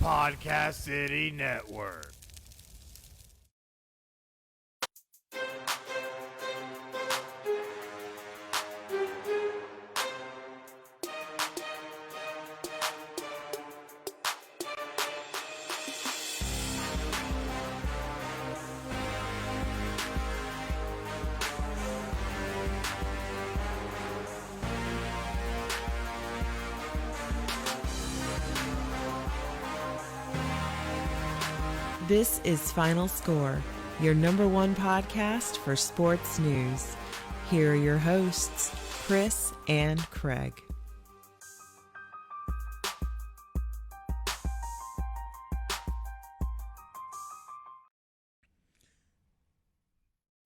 Podcast City Network. This is Final Score, your number one podcast for sports news. Here are your hosts, Chris and Craig.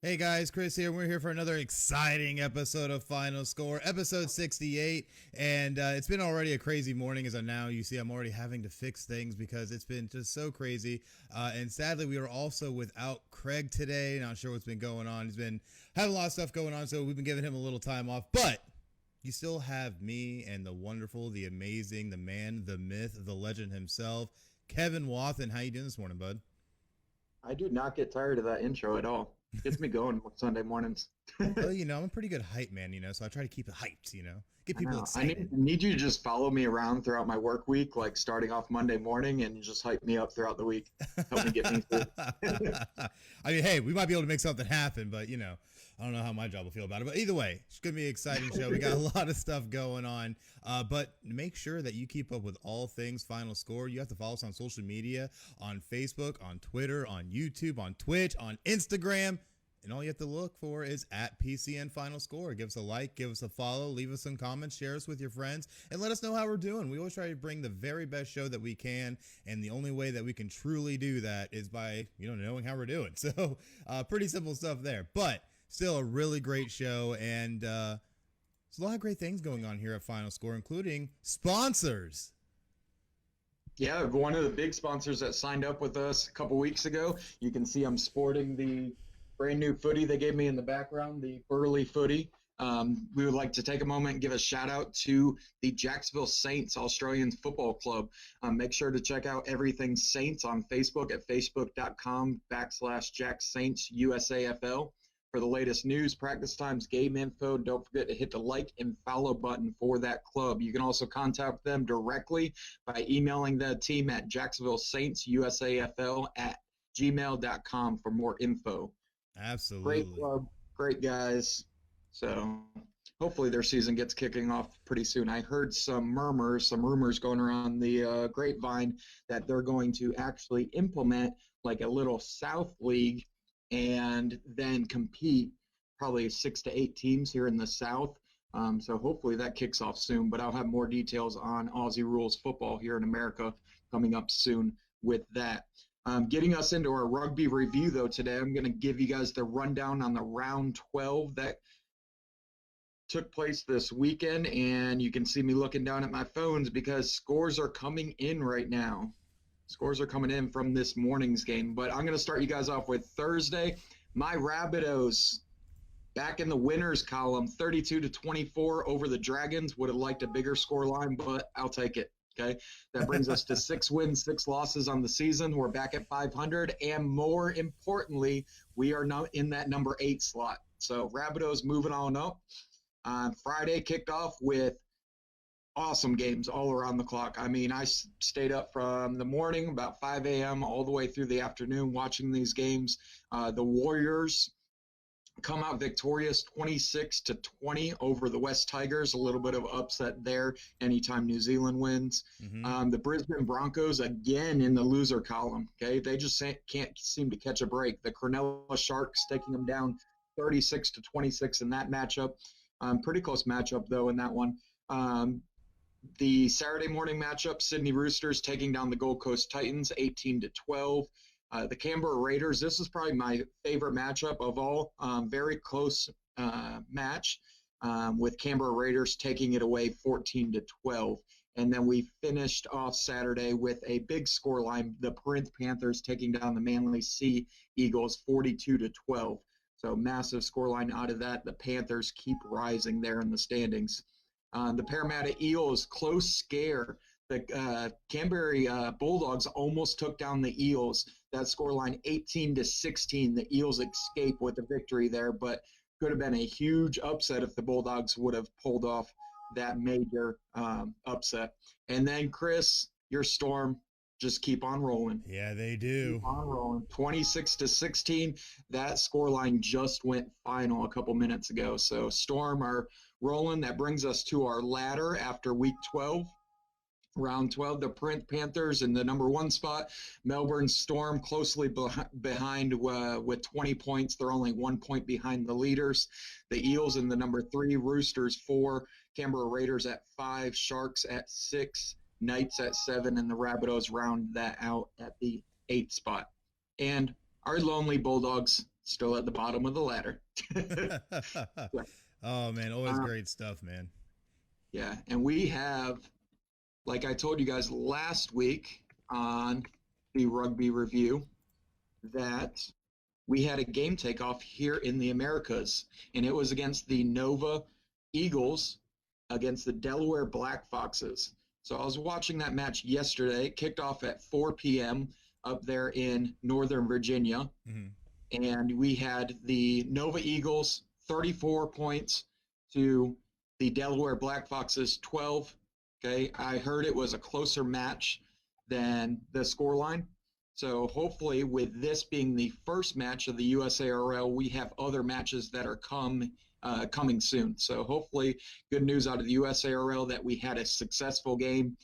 Hey guys, Chris here. We're here for another exciting episode of Final Score, episode 68, and it's been already a crazy morning. As you see, I'm already having to fix things because it's been just so crazy, and sadly, we are also without Craig today. Not sure what's been going on. He's been having a lot of stuff going on, so we've been giving him a little time off, but you still have me and the wonderful, the amazing, the man, the myth, the legend himself, Kevin Wathen. How you doing this morning, bud? I do not get tired of that intro at all. Gets me going Sunday mornings. Well, I'm a pretty good hype man, so I try to keep it hyped, get people excited. I need you to just follow me around throughout my work week, like starting off Monday morning, and just hype me up throughout the week. Help me get me through. I mean, hey, we might be able to make something happen, but, I don't know how my job will feel about it. But either way, it's going to be an exciting show. We got a lot of stuff going on. But make sure that you keep up with all things Final Score. You have to follow us on social media, on Facebook, on Twitter, on YouTube, on Twitch, on Instagram. And all you have to look for is at PCN Final Score. Give us a like, give us a follow, leave us some comments, share us with your friends, and let us know how we're doing. We always try to bring the very best show that we can, and the only way that we can truly do that is by, knowing how we're doing. So pretty simple stuff there, but still a really great show, and there's a lot of great things going on here at Final Score, including sponsors. Yeah, one of the big sponsors that signed up with us a couple weeks ago. You can see I'm sporting the brand new footy they gave me in the background, the Burley footy. We would like to take a moment and give a shout out to the Jacksonville Saints Australian Football Club. Make sure to check out everything Saints on Facebook at facebook.com/JacksSaintsUSAFL for the latest news, practice times, game info. Don't forget to hit the like and follow button for that club. You can also contact them directly by emailing the team at JacksonvilleSaintsUSAFL@gmail.com for more info. Absolutely. Great club, great guys. So hopefully their season gets kicking off pretty soon. I heard some rumors going around the grapevine that they're going to actually implement like a little South League and then compete probably 6 to 8 teams here in the South. So hopefully that kicks off soon, but I'll have more details on Aussie Rules football here in America coming up soon with that. Getting us into our rugby review, though, today, I'm going to give you guys the rundown on the round 12 that took place this weekend, and you can see me looking down at my phones because scores are coming in right now. Scores are coming in from this morning's game, but I'm going to start you guys off with Thursday. My Rabbitohs back in the winners column, 32-24 over the Dragons. Would have liked a bigger score line, but I'll take it. Okay, that brings us to 6 wins, 6 losses on the season. We're back at 500, and more importantly, we are now in that number 8 slot. So Rabbitohs moving on up. Friday kicked off with awesome games all around the clock. I mean, I stayed up from the morning, about 5 a.m., all the way through the afternoon watching these games. The Warriors come out victorious 26-20 over the West Tigers. A little bit of upset there anytime New Zealand wins. The Brisbane Broncos, again, in the loser column. Okay, they just can't seem to catch a break. The Cronulla Sharks taking them down 36-26 in that matchup. Pretty close matchup, though, in that one. The Saturday morning matchup, Sydney Roosters taking down the Gold Coast Titans 18-12. The Canberra Raiders, this is probably my favorite matchup of all. Very close match with Canberra Raiders taking it away 14-12. And then we finished off Saturday with a big scoreline, the Corinth Panthers taking down the Manly Sea Eagles 42-12. So massive scoreline out of that. The Panthers keep rising there in the standings. The Parramatta Eels, close scare. the Canterbury Bulldogs almost took down the Eels. That scoreline 18-16. The Eels escape with a victory there, but could have been a huge upset if the Bulldogs would have pulled off that major upset. And then, Chris, your Storm just keep on rolling. Yeah, they do. Keep on rolling. 26-16. That scoreline just went final a couple minutes ago. So Storm are rolling. That brings us to our ladder after week 12. Round 12, the Panthers in the number 1 spot. Melbourne Storm closely behind with 20 points. They're only 1 point behind the leaders. The Eels in the number 3, Roosters 4, Canberra Raiders at 5, Sharks at 6, Knights at 7, and the Rabbitohs round that out at the 8th spot. And our lonely Bulldogs still at the bottom of the ladder. Oh, man, always great stuff, man. Yeah, and we have, like I told you guys last week on the Rugby Review, that we had a game takeoff here in the Americas, and it was against the Nova Eagles against the Delaware Black Foxes. So I was watching that match yesterday. It kicked off at 4 p.m. up there in Northern Virginia, and we had the Nova Eagles 34 points to the Delaware Black Foxes 12. Okay, I heard it was a closer match than the scoreline. So hopefully with this being the first match of the USARL, we have other matches that are coming soon. So hopefully good news out of the USARL that we had a successful game.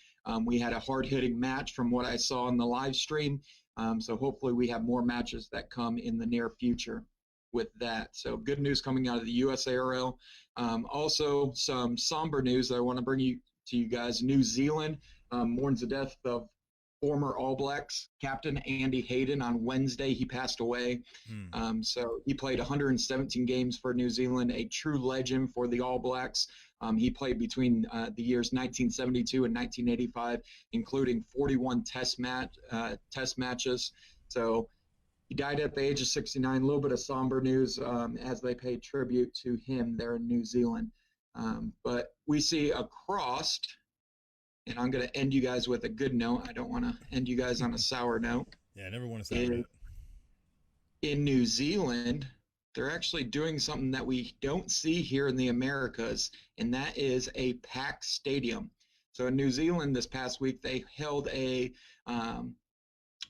We had a hard-hitting match from what I saw on the live stream. So hopefully we have more matches that come in the near future with that. So good news coming out of the USARL. Also some somber news that I want to bring to you guys. New Zealand mourns the death of former All Blacks captain Andy Hayden on Wednesday. He passed away. So he played 117 games for New Zealand, a true legend for the All Blacks. He played between the years 1972 and 1985, including 41 test matches. So he died at the age of 69. A little bit of somber news as they pay tribute to him there in New Zealand. But we see across, and I'm going to end you guys with a good note. I don't want to end you guys on a sour note. Yeah, I never want to sour note. In New Zealand, they're actually doing something that we don't see here in the Americas, and that is a packed stadium. So in New Zealand this past week, they held a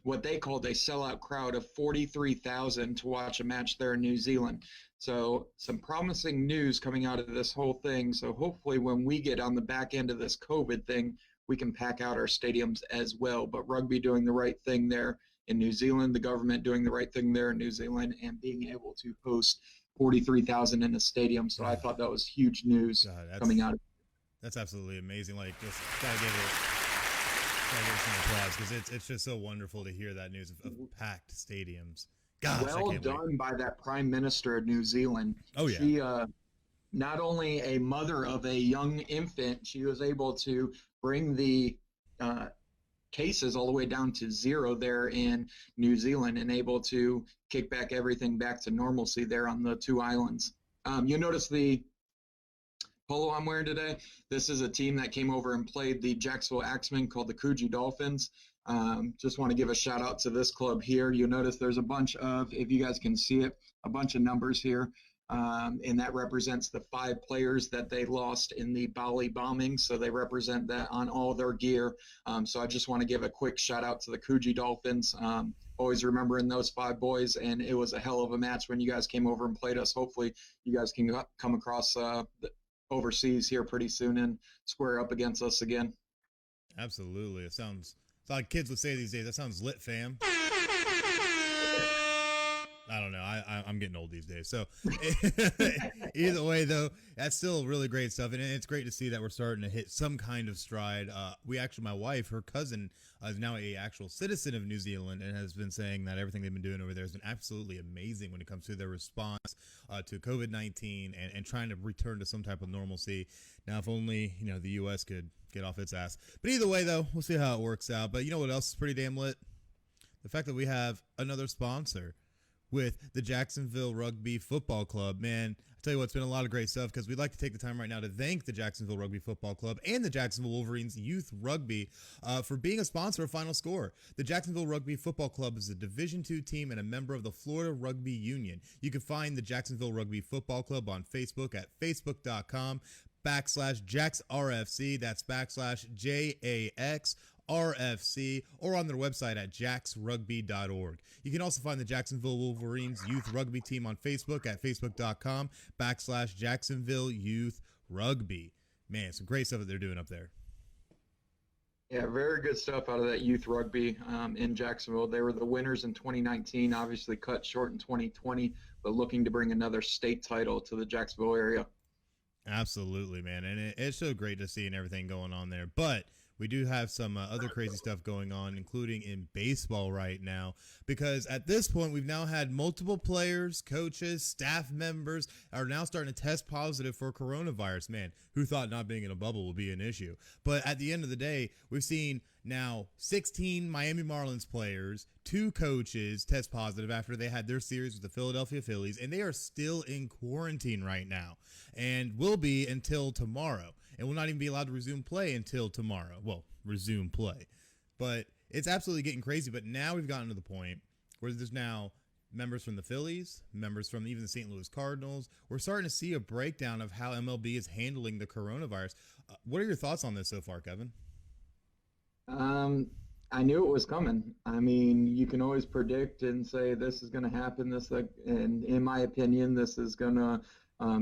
what they called a sellout crowd of 43,000 to watch a match there in New Zealand. So some promising news coming out of this whole thing. So hopefully when we get on the back end of this COVID thing, we can pack out our stadiums as well. But rugby doing the right thing there in New Zealand, the government doing the right thing there in New Zealand, and being able to host 43,000 in a stadium. So I thought that was huge news coming out of it. That's absolutely amazing. Like, just gotta give it some applause, because it's just so wonderful to hear that news of packed stadiums. Gosh, well done by that Prime Minister of New Zealand. Oh, yeah. She, not only a mother of a young infant, she was able to bring the cases all the way down to 0 there in New Zealand, and able to kick back everything back to normalcy there on the 2 islands. You notice the polo I'm wearing today? This is a team that came over and played the Jacksonville Axemen, called the Coogee Dolphins. Just want to give a shout out to this club here. You'll notice there's a bunch of, if you guys can see it, a bunch of numbers here. And that represents the 5 players that they lost in the Bali bombing. So they represent that on all their gear. So I just want to give a quick shout out to the Coogee Dolphins. Always remembering those 5 boys, and it was a hell of a match when you guys came over and played us. Hopefully you guys can come across overseas here pretty soon and square up against us again. Absolutely. It's like kids would say these days. That sounds lit, fam. I don't know. I'm getting old these days. So either way, though, that's still really great stuff. And it's great to see that we're starting to hit some kind of stride. My wife, her cousin, is now a actual citizen of New Zealand, and has been saying that everything they've been doing over there has been absolutely amazing when it comes to their response to COVID-19 and trying to return to some type of normalcy. Now, if only, the U.S. could get off its ass. But either way, though, we'll see how it works out. But you know what else is pretty damn lit? The fact that we have another sponsor with the Jacksonville Rugby Football Club. Man, I Tell you what, it's been a lot of great stuff because we'd like to take the time right now to thank the Jacksonville Rugby Football Club and the Jacksonville Wolverines Youth Rugby for being a sponsor of Final Score. The Jacksonville Rugby Football Club is a Division II team and a member of the Florida Rugby Union. You can find the Jacksonville Rugby Football Club on Facebook at facebook.com/JaxRFC. That's /JAXRFC, or on their website at jaxrugby.org. You can also find the Jacksonville Wolverines Youth Rugby team on Facebook at facebook.com/Jacksonville Youth Rugby. Man, some great stuff that they're doing up there. Yeah, very good stuff out of that youth rugby in Jacksonville. They were the winners in 2019, obviously cut short in 2020, but looking to bring another state title to the Jacksonville area. Absolutely, man. And it's so great to see and everything going on there. But we do have some other crazy stuff going on, including in baseball right now, because at this point, we've now had multiple players, coaches, staff members are now starting to test positive for coronavirus. Man, who thought not being in a bubble would be an issue? But at the end of the day, we've seen now 16 Miami Marlins players, 2 coaches test positive after they had their series with the Philadelphia Phillies, and they are still in quarantine right now and will be until tomorrow. And will not even be allowed to resume play until tomorrow. Well, resume play. But it's absolutely getting crazy. But now we've gotten to the point where there's now members from the Phillies, members from even the St. Louis Cardinals. We're starting to see a breakdown of how MLB is handling the coronavirus. What are your thoughts on this so far, Kevin? I knew it was coming. I mean, you can always predict and say this is going to happen. And in my opinion, this is going to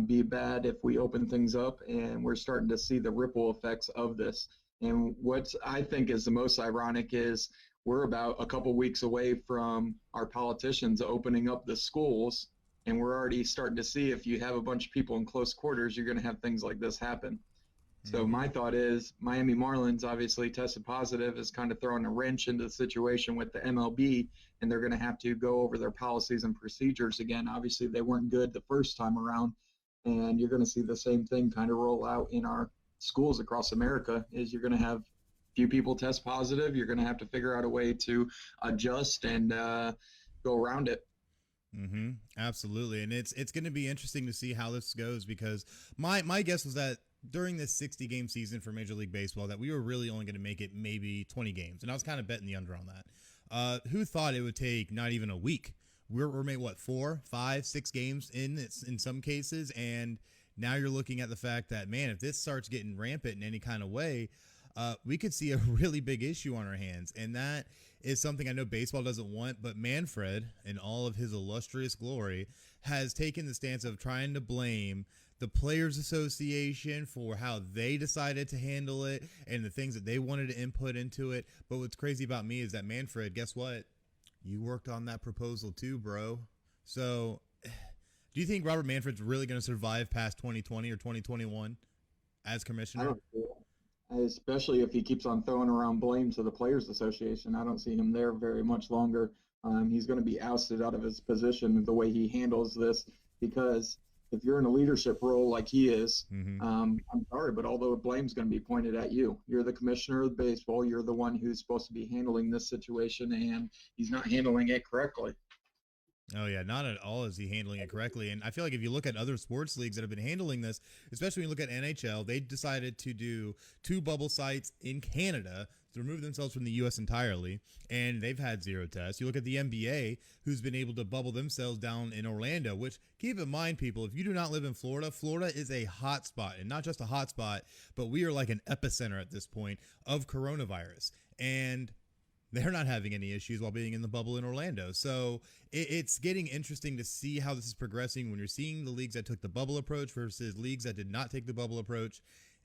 be bad if we open things up, and we're starting to see the ripple effects of this. And what I think is the most ironic is we're about a couple weeks away from our politicians opening up the schools, and we're already starting to see if you have a bunch of people in close quarters, you're going to have things like this happen. So my thought is Miami Marlins obviously tested positive, is kind of throwing a wrench into the situation with the MLB, and they're going to have to go over their policies and procedures again. Obviously, they weren't good the first time around, and you're going to see the same thing kind of roll out in our schools across America. Is you're going to have few people test positive. You're going to have to figure out a way to adjust and go around it. Absolutely. And it's going to be interesting to see how this goes, because my guess was that during this 60-game season for Major League Baseball that we were really only going to make it maybe 20 games. And I was kind of betting the under on that. Who thought it would take not even a week? We're made, 4, 5, 6 games in some cases. And now you're looking at the fact that, man, if this starts getting rampant in any kind of way, we could see a really big issue on our hands. And that is something I know baseball doesn't want, but Manfred, in all of his illustrious glory, has taken the stance of trying to blame the Players Association for how they decided to handle it and the things that they wanted to input into it. But what's crazy about me is that, Manfred, guess what? You worked on that proposal too, bro. So do you think Robert Manfred's really going to survive past 2020 or 2021 as commissioner? I don't see it. Especially if he keeps on throwing around blame to the Players Association. I don't see him there very much longer. He's going to be ousted out of his position the way he handles this, because if you're in a leadership role like he is, I'm sorry, but all the blame's going to be pointed at you. You're the commissioner of baseball. You're the one who's supposed to be handling this situation, and he's not handling it correctly. Oh, yeah, not at all is he handling it correctly. And I feel like if you look at other sports leagues that have been handling this, especially when you look at NHL, they decided to do 2 bubble sites in Canada to remove themselves from the U.S. entirely, and they've had 0 tests. You look at the NBA, who's been able to bubble themselves down in Orlando, which, keep in mind, people, if you do not live in Florida, Florida is a hot spot, and not just a hot spot, but we are like an epicenter at this point of coronavirus. And they're not having any issues while being in the bubble in Orlando. So it's getting interesting to see how this is progressing when you're seeing the leagues that took the bubble approach versus leagues that did not take the bubble approach.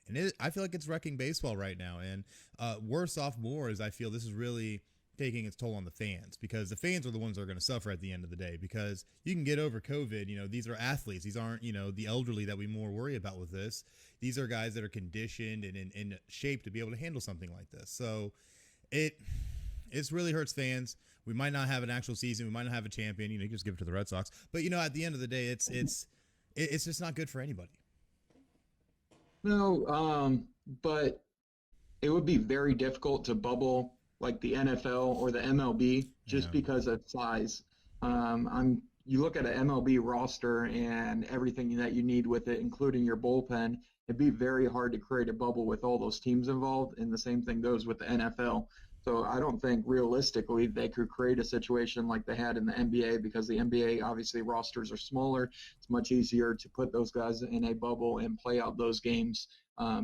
And I feel like it's wrecking baseball right now. And worse off more is I feel this is really taking its toll on the fans, because the fans are the ones that are going to suffer at the end of the day, because you can get over COVID. You know, these are athletes. These aren't, the elderly that we more worry about with this. These are guys that are conditioned and in shape to be able to handle something like this. So it's really hurts fans. We might not have an actual season. We might not have a champion. You just give it to the Red Sox. But, at the end of the day, it's just not good for anybody. No, but it would be very difficult to bubble like the NFL or the MLB just because of size. I'm you look at an MLB roster and everything that you need with it, including your bullpen, it'd be very hard to create a bubble with all those teams involved. And the same thing goes with the NFL. So I don't think realistically they could create a situation like they had in the NBA, because the NBA obviously rosters are smaller. It's much easier to put those guys in a bubble and play out those games.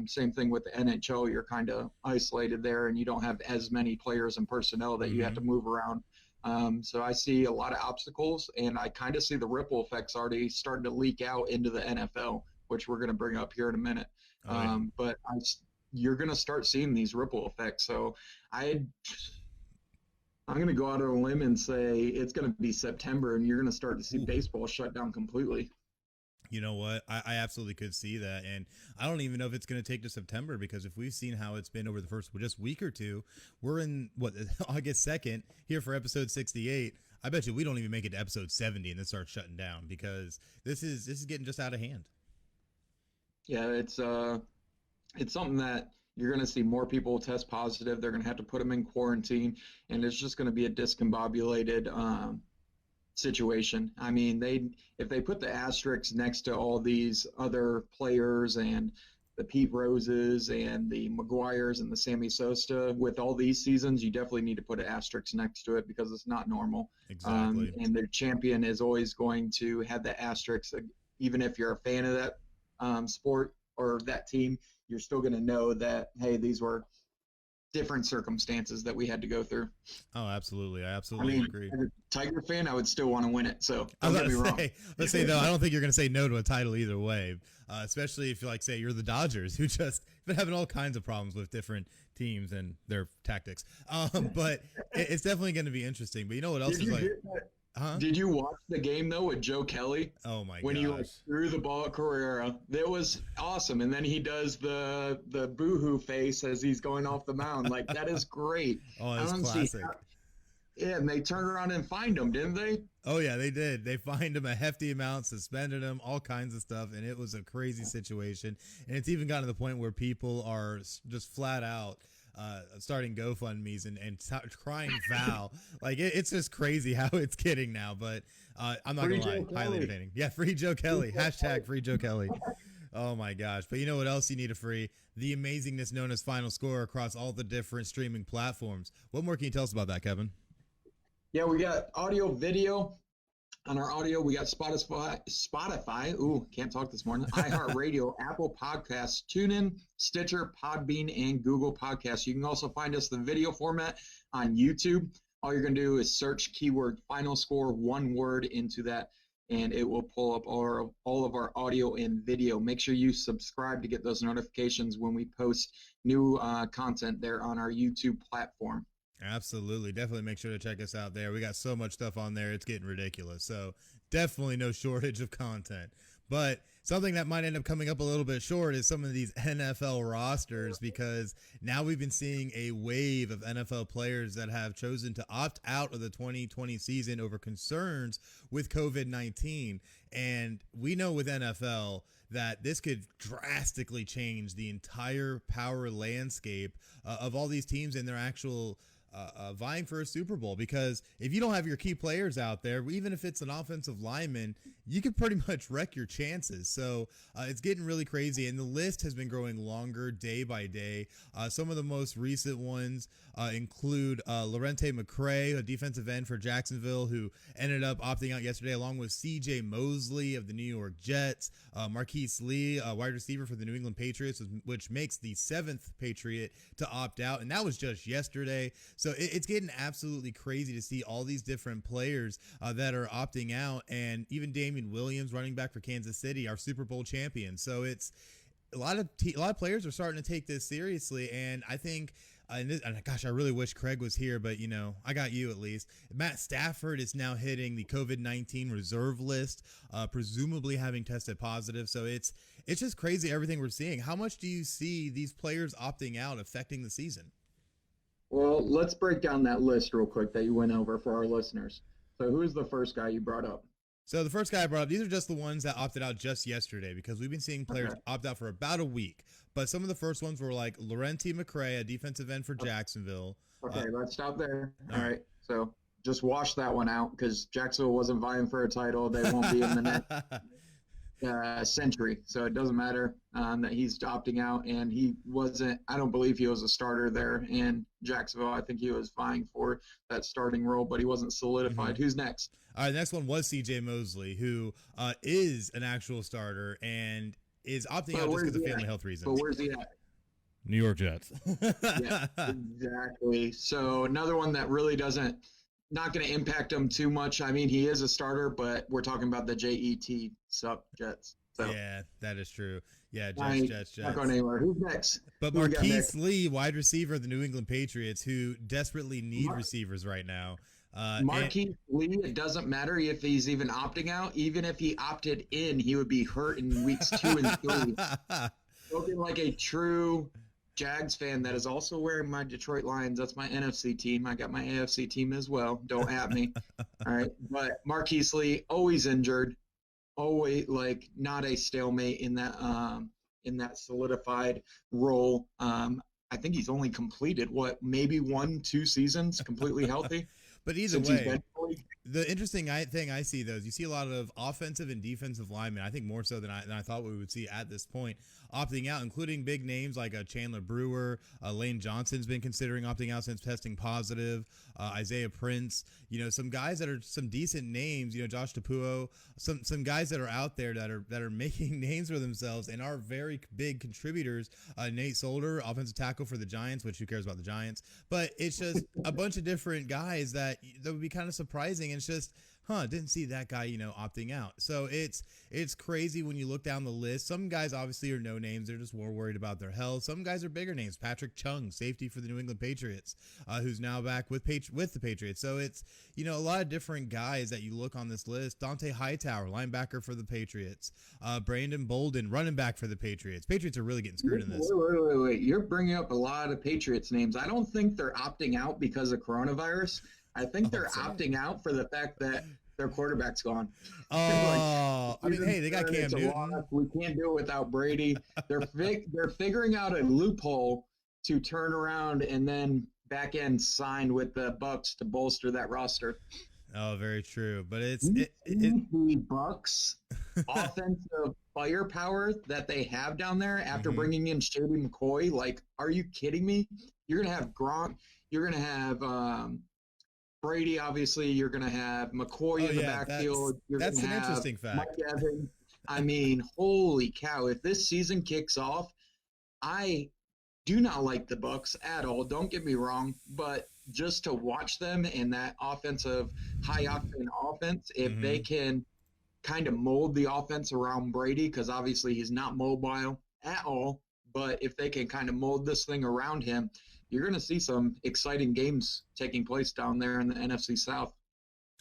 Same thing with the NHL. You're kind of isolated there, and you don't have as many players and personnel that you have to move around. So I see a lot of obstacles, and I kind of see the ripple effects already starting to leak out into the NFL, which we're going to bring up here in a minute. But you're going to start seeing these ripple effects. So I'm going to go out on a limb and say it's going to be September, and you're going to start to see baseball shut down completely. You know what? I absolutely could see that. And I don't even know if it's going to take to September, because if we've seen how it's been over the first just week or two, we're in August 2nd here for episode 68. I bet you we don't even make it to episode 70 and then start shutting down, because this is getting just out of hand. Yeah, it's something that you're going to see more people test positive. They're going to have to put them in quarantine, and it's just going to be a discombobulated situation. I mean, if they put the asterisks next to all these other players and the Pete Roses and the Maguires and the Sammy Sosa with all these seasons, you definitely need to put an asterisk next to it, because it's not normal. Exactly. And their champion is always going to have the asterisk. Even if you're a fan of that sport or that team, you're still going to know that, hey, these were different circumstances that we had to go through. Oh, absolutely. I absolutely agree. As a Tiger fan, I would still want to win it. So don't get me wrong. Let's say, though, I don't think you're going to say no to a title either way, especially if you say you're the Dodgers, who just been having all kinds of problems with different teams and their tactics. But it's definitely going to be interesting. But you know what else is like? Did you watch the game, though, with Joe Kelly? Oh, my gosh. When he threw the ball at Carrera. That was awesome. And then he does the boo-hoo face as he's going off the mound. Like, that is great. Oh, that's classic. Yeah, and they turned around and fined him, didn't they? Oh, yeah, they did. They fined him a hefty amount, suspended him, all kinds of stuff, and it was a crazy situation. And it's even gotten to the point where people are just flat out starting GoFundMes and crying foul. Like, it's just crazy how it's getting now. But I'm not going to lie, highly entertaining. Yeah, free Joe Kelly. Hashtag free Joe Kelly. Oh, my gosh. But you know what else you need to free? The amazingness known as FinalScore across all the different streaming platforms. What more can you tell us about that, Kevin? Yeah, we got audio, video. On our audio, we got Spotify. Ooh, can't talk this morning. iHeartRadio, Apple Podcasts, TuneIn, Stitcher, Podbean, and Google Podcasts. You can also find us the video format on YouTube. All you're going to do is search keyword FinalScore, one word into that, and it will pull up all of our audio and video. Make sure you subscribe to get those notifications when we post new content there on our YouTube platform. Absolutely. Definitely make sure to check us out there. We got so much stuff on there. It's getting ridiculous. So definitely no shortage of content. But something that might end up coming up a little bit short is some of these NFL rosters, because now we've been seeing a wave of NFL players that have chosen to opt out of the 2020 season over concerns with COVID-19. And we know with NFL that this could drastically change the entire power landscape of all these teams and their actual vying for a Super Bowl, because if you don't have your key players out there, even if it's an offensive lineman, you could pretty much wreck your chances. So it's getting really crazy, and the list has been growing longer day by day. Some of the most recent ones include Lorente McCray, a defensive end for Jacksonville, who ended up opting out yesterday, along with C.J. Mosley of the New York Jets, Marquise Lee, a wide receiver for the New England Patriots, which makes the 7th Patriot to opt out, and that was just yesterday. So it's getting absolutely crazy to see all these different players that are opting out, and even Damian Williams, running back for Kansas City, our Super Bowl champion. So it's a lot of players are starting to take this seriously, and I think. And gosh, I really wish Craig was here, but I got you at least. Matt Stafford is now hitting the COVID-19 reserve list, presumably having tested positive. So it's just crazy everything we're seeing. How much do you see these players opting out affecting the season? Well, let's break down that list real quick that you went over for our listeners. So who is the first guy you brought up? So the first guy I brought up, these are just the ones that opted out just yesterday, because we've been seeing players opt out for about a week. But some of the first ones were like Lorente McCray, a defensive end for Jacksonville. Okay, let's stop there. All right. So just wash that one out because Jacksonville wasn't vying for a title. They won't be in the next century. So it doesn't matter that he's opting out, and he wasn't. I don't believe he was a starter there in Jacksonville. I think he was vying for that starting role, but he wasn't solidified. Mm-hmm. Who's next? All right, the next one was C.J. Mosley, who is an actual starter and is opting out just because of family health reasons. But where's he at? New York Jets. Yeah, exactly. So another one that really not going to impact him too much. I mean, he is a starter, but we're talking about the JET Jets. So yeah, that is true. Yeah, Jets. Not going anywhere. Who's next? But Marquise Lee, wide receiver of the New England Patriots, who desperately need receivers right now. Marquise Lee, it doesn't matter if he's even opting out. Even if he opted in, he would be hurt in weeks 2 and 3. Looking like a true Jags fan that is also wearing my Detroit Lions. That's my NFC team. I got my AFC team as well. Don't at me. All right. But Marquise Lee, always injured, always not a stalemate in that solidified role. I think he's only completed maybe 1-2 seasons completely healthy. But either way, the interesting thing I see, though, is you see a lot of offensive and defensive linemen, I think more so than I thought we would see at this point, opting out, including big names like Chandler Brewer. Lane Johnson's been considering opting out since testing positive. Isaiah Prince, some guys that are some decent names, Josh Tapuo, some guys that are out there that are making names for themselves and are very big contributors. Nate Solder, offensive tackle for the Giants, which who cares about the Giants? But it's just a bunch of different guys that would be kind of surprising. And it's just, didn't see that guy, opting out. So it's crazy when you look down the list. Some guys obviously are no names. They're just more worried about their health. Some guys are bigger names. Patrick Chung, safety for the New England Patriots, who's now back with the Patriots. So it's, a lot of different guys that you look on this list. Dante Hightower, linebacker for the Patriots. Brandon Bolden, running back for the Patriots. Patriots are really getting screwed in this. Wait. You're bringing up a lot of Patriots names. I don't think they're opting out because of coronavirus. I think they're opting out for the fact that their quarterback's gone. Oh, hey, they got Cam Newton. We can't do it without Brady. They're figuring out a loophole to turn around and then back end sign with the Bucs to bolster that roster. Oh, very true. But the Bucs offensive firepower that they have down there after bringing in Shady McCoy. Are you kidding me? You're gonna have Gronk. You're gonna have Brady, obviously. You're going to have McCoy in the backfield. That's an interesting fact. Mike Evans. I mean, holy cow. If this season kicks off, I do not like the Bucs at all. Don't get me wrong. But just to watch them in that offensive, high-octane offense, if they can kind of mold the offense around Brady, because obviously he's not mobile at all, but if they can kind of mold this thing around him, you're going to see some exciting games taking place down there in the NFC South.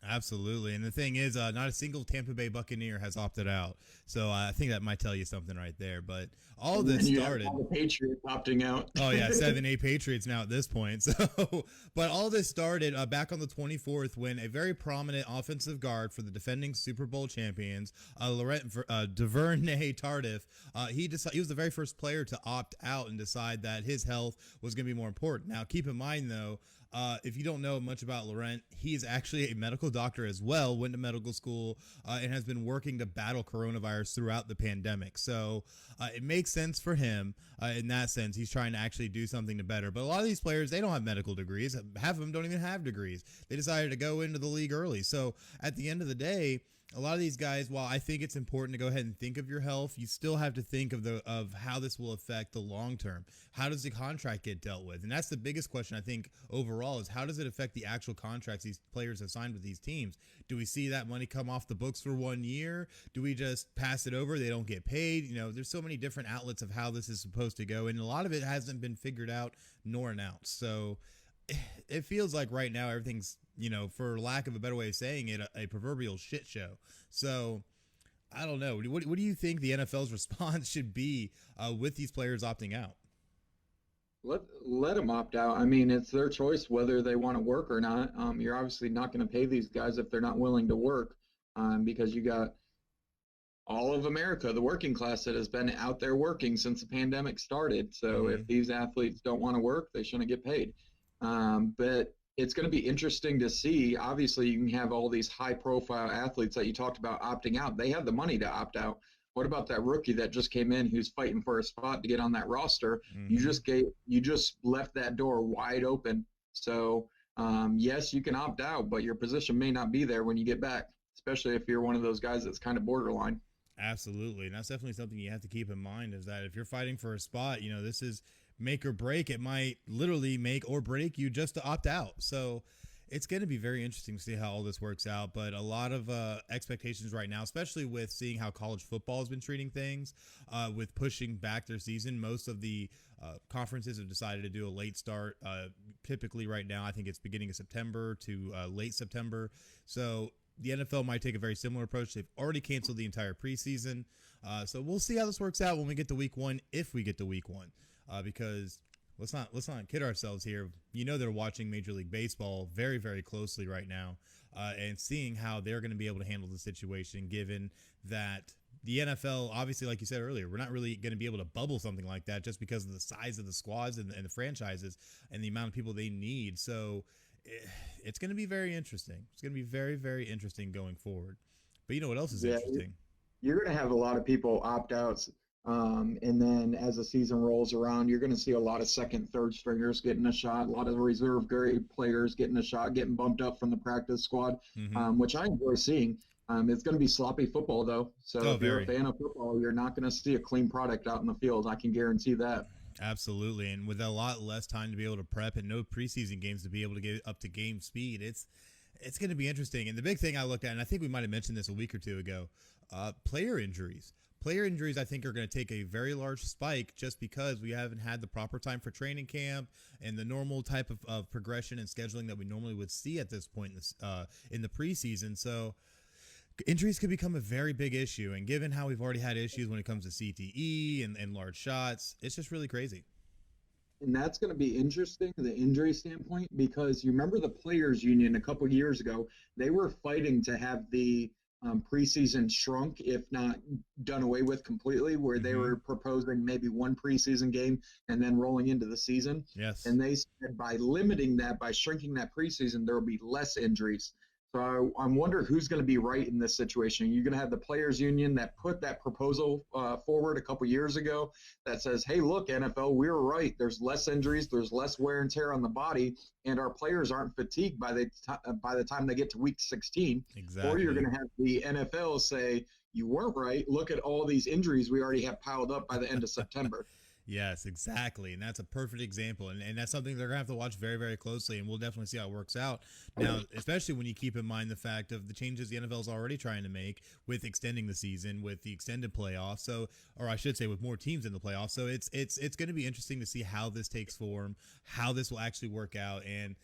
Absolutely. And the thing is, not a single Tampa Bay Buccaneer has opted out. So I think that might tell you something right there. But all of this started. All the Patriots opting out. Oh, yeah. 7-8 Patriots now at this point. So, but all this started back on the 24th when a very prominent offensive guard for the defending Super Bowl champions, Duvernay Tardif, he was the very first player to opt out and decide that his health was going to be more important. Now, keep in mind, though, if you don't know much about Laurent, he is actually a medical doctor as well, went to medical school, and has been working to battle coronavirus throughout the pandemic. So it makes sense for him in that sense. He's trying to actually do something to better. But a lot of these players, they don't have medical degrees. Half of them don't even have degrees. They decided to go into the league early. So at the end of the day, a lot of these guys, while I think it's important to go ahead and think of your health, you still have to think of how this will affect the long term. How does the contract get dealt with? And that's the biggest question, I think, overall, is how does it affect the actual contracts these players have signed with these teams? Do we see that money come off the books for 1 year? Do we just pass it over? They don't get paid? There's so many different outlets of how this is supposed to go, and a lot of it hasn't been figured out nor announced. So it feels like right now everything's, for lack of a better way of saying it, a proverbial shit show. So I don't know. What do you think the NFL's response should be with these players opting out? Let them opt out. I mean, it's their choice whether they want to work or not. You're obviously not going to pay these guys if they're not willing to work, because you got all of America, the working class, that has been out there working since the pandemic started. So if these athletes don't want to work, they shouldn't get paid. But It's going to be interesting to see. Obviously, you can have all these high-profile athletes that you talked about opting out. They have the money to opt out. What about that rookie that just came in who's fighting for a spot to get on that roster? Mm-hmm. You just left that door wide open. So yes, you can opt out, but your position may not be there when you get back, especially if you're one of those guys that's kind of borderline. Absolutely. And that's definitely something you have to keep in mind, is that if you're fighting for a spot, this is make or break. It might literally make or break you just to opt out. So it's going to be very interesting to see how all this works out. But a lot of expectations right now, especially with seeing how college football has been treating things, with pushing back their season. Most of the conferences have decided to do a late start. Typically right now, I think it's beginning of September to late September. So the NFL might take a very similar approach. They've already canceled the entire preseason. So we'll see how this works out when we get to week one, if we get to week one, because let's not kid ourselves here. They're watching Major League Baseball very, very closely right now, and seeing how they're going to be able to handle the situation, given that the NFL, obviously, like you said earlier, we're not really going to be able to bubble something like that just because of the size of the squads and the franchises and the amount of people they need. So it's going to be very interesting. It's going to be very, very interesting going forward. But you know what else is interesting? You're going to have a lot of people opt outs. And then as the season rolls around, you're going to see a lot of second, third stringers getting a shot, a lot of reserve grade players getting a shot, getting bumped up from the practice squad, which I enjoy seeing. It's going to be sloppy football, though. So if you're a fan of football, you're not going to see a clean product out in the field. I can guarantee that. Absolutely. And with a lot less time to be able to prep and no preseason games to be able to get up to game speed, it's going to be interesting. And the big thing I looked at, and I think we might have mentioned this a week or two ago, player injuries. Player injuries, I think, are going to take a very large spike just because we haven't had the proper time for training camp and the normal type of progression and scheduling that we normally would see at this point in the preseason. So injuries could become a very big issue. And given how we've already had issues when it comes to CTE and large shots, it's just really crazy. And that's going to be interesting, the injury standpoint, because you remember the Players Union a couple years ago, they were fighting to have the preseason shrunk, if not done away with completely, where they were proposing maybe one preseason game and then rolling into the season. Yes. And they said by limiting that, by shrinking that preseason, there will be less injuries. So I wonder who's going to be right in this situation. You're going to have the Players Union that put that proposal forward a couple years ago that says, hey, look, NFL, we were right. There's less injuries. There's less wear and tear on the body, and our players aren't fatigued by the time they get to week 16. Exactly. Or you're going to have the NFL say, you weren't right. Look at all these injuries we already have piled up by the end of September. Yes, exactly. And that's a perfect example. And that's something they're going to have to watch very, very closely. And we'll definitely see how it works out. Now, especially when you keep in mind the fact of the changes the NFL is already trying to make with extending the season, with the extended playoffs. So, or I should say with more teams in the playoffs. So it's going to be interesting to see how this takes form, how this will actually work out. And,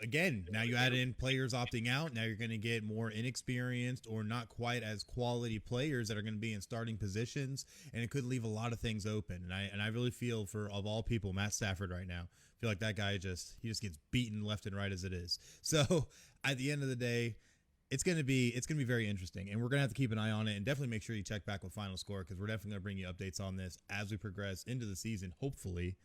again, now you add in players opting out. Now you're going to get more inexperienced or not quite as quality players that are going to be in starting positions, and it could leave a lot of things open. And I really feel for, of all people, Matt Stafford right now. I feel like that guy just gets beaten left and right as it is. So at the end of the day, it's going to be very interesting, and we're going to have to keep an eye on it, and definitely make sure you check back with FinalScore, because we're definitely going to bring you updates on this as we progress into the season, hopefully,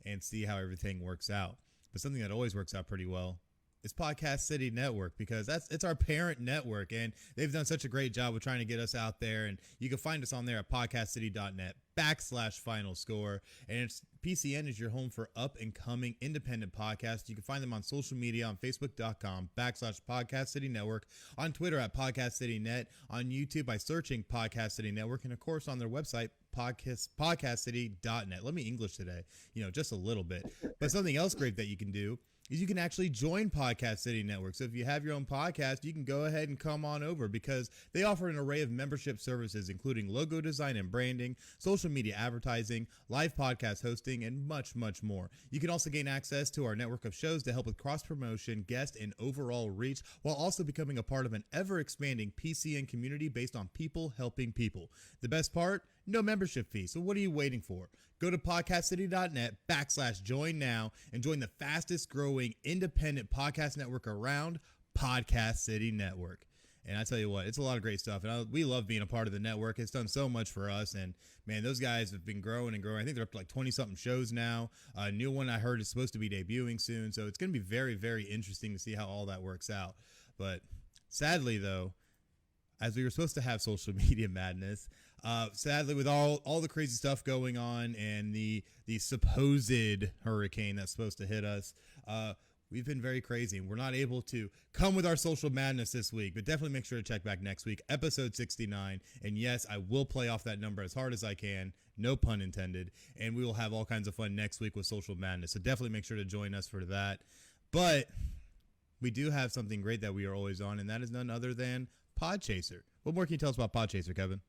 and see how everything works out. But something that always works out pretty well is Podcast City Network, because it's our parent network, and they've done such a great job with trying to get us out there. And you can find us on there at podcastcity.net/FinalScore. And PCN is your home for up and coming independent podcasts. You can find them on social media on Facebook.com/Podcast City Network, on Twitter at Podcast City Net, on YouTube by searching Podcast City Network, and of course on their website, podcastcity.net. Let me English today, just a little bit. But something else great that you can do is you can actually join Podcast City Network. So if you have your own podcast, you can go ahead and come on over, because they offer an array of membership services, including logo design and branding, social media advertising, live podcast hosting, and much, much more. You can also gain access to our network of shows to help with cross-promotion, guest, and overall reach, while also becoming a part of an ever-expanding PCN community based on people helping people. The best part? No membership fee. So what are you waiting for? Go to podcastcity.net/join now and join the fastest growing independent podcast network around, Podcast City Network. And I tell you what, it's a lot of great stuff. And we love being a part of the network. It's done so much for us. And man, those guys have been growing and growing. I think they're up to like 20 something shows now. A new one I heard is supposed to be debuting soon. So it's going to be very, very interesting to see how all that works out. But sadly, though, as we were supposed to have social media madness, sadly, with all the crazy stuff going on and the supposed hurricane that's supposed to hit us, we've been very crazy, and we're not able to come with our social madness this week. But definitely make sure to check back next week, episode 69. And yes, I will play off that number as hard as I can, no pun intended. And we will have all kinds of fun next week with social madness. So definitely make sure to join us for that. But we do have something great that we are always on, and that is none other than PodChaser. What more can you tell us about PodChaser, Kevin?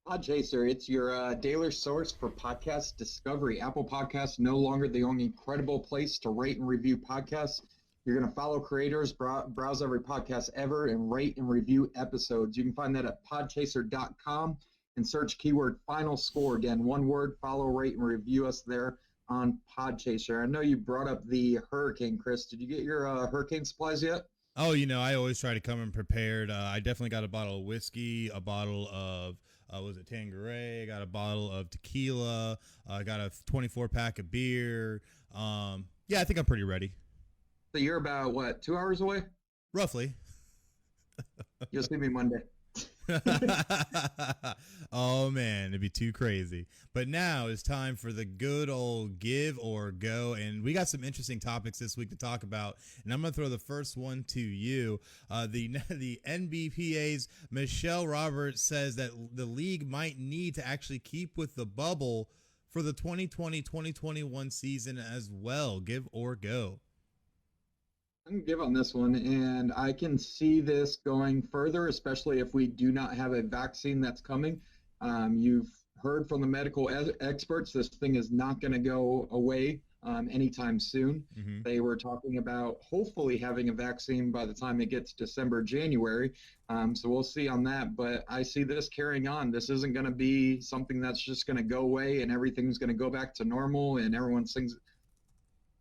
PodChaser, it's your daily source for podcast discovery. Apple Podcasts no longer the only incredible place to rate and review podcasts. You're going to follow creators, browse every podcast ever, and rate and review episodes. You can find that at podchaser.com and search keyword FinalScore. Again, one word, follow, rate, and review us there on PodChaser. I know you brought up the hurricane, Chris. Did you get your hurricane supplies yet? Oh, I always try to come in prepared. I definitely got a bottle of whiskey, a bottle of was it Tanqueray? I got a bottle of tequila. I got a 24-pack of beer. Yeah, I think I'm pretty ready. So you're about, what, 2 hours away? Roughly. You'll see me Monday. Oh, man, it'd be too crazy. But now it's time for the good old give or go. And we got some interesting topics this week to talk about. And I'm going to throw the first one to you. The NBPA's Michelle Roberts says that the league might need to actually keep with the bubble for the 2020-2021 season as well. Give or go. I'm going to give on this one, and I can see this going further, especially if we do not have a vaccine that's coming. You've heard from the medical experts, this thing is not going to go away anytime soon. Mm-hmm. They were talking about hopefully having a vaccine by the time it gets December, January. So we'll see on that, but I see this carrying on. This isn't going to be something that's just going to go away and everything's going to go back to normal and everyone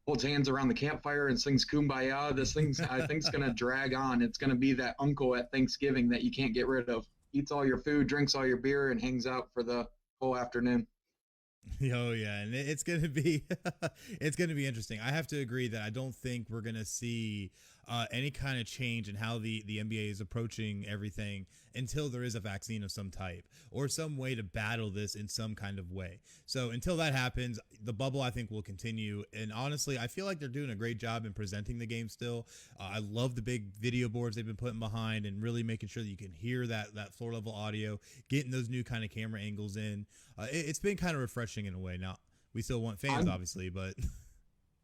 holds hands around the campfire and sings Kumbaya. This thing's, I think, is going to drag on. It's going to be that uncle at Thanksgiving that you can't get rid of. Eats all your food, drinks all your beer, and hangs out for the whole afternoon. Oh yeah, and it's gonna be it's gonna be interesting. I have to agree that I don't think we're gonna see any kind of change in how the NBA is approaching everything until there is a vaccine of some type or some way to battle this in some kind of way. So until that happens, the bubble I think will continue. And honestly, I feel like they're doing a great job in presenting the game still. I love the big video boards they've been putting behind and really making sure that you can hear that floor level audio, getting those new kind of camera angles in. It's been kind of refreshing in a way. Now, we still want fans, obviously, but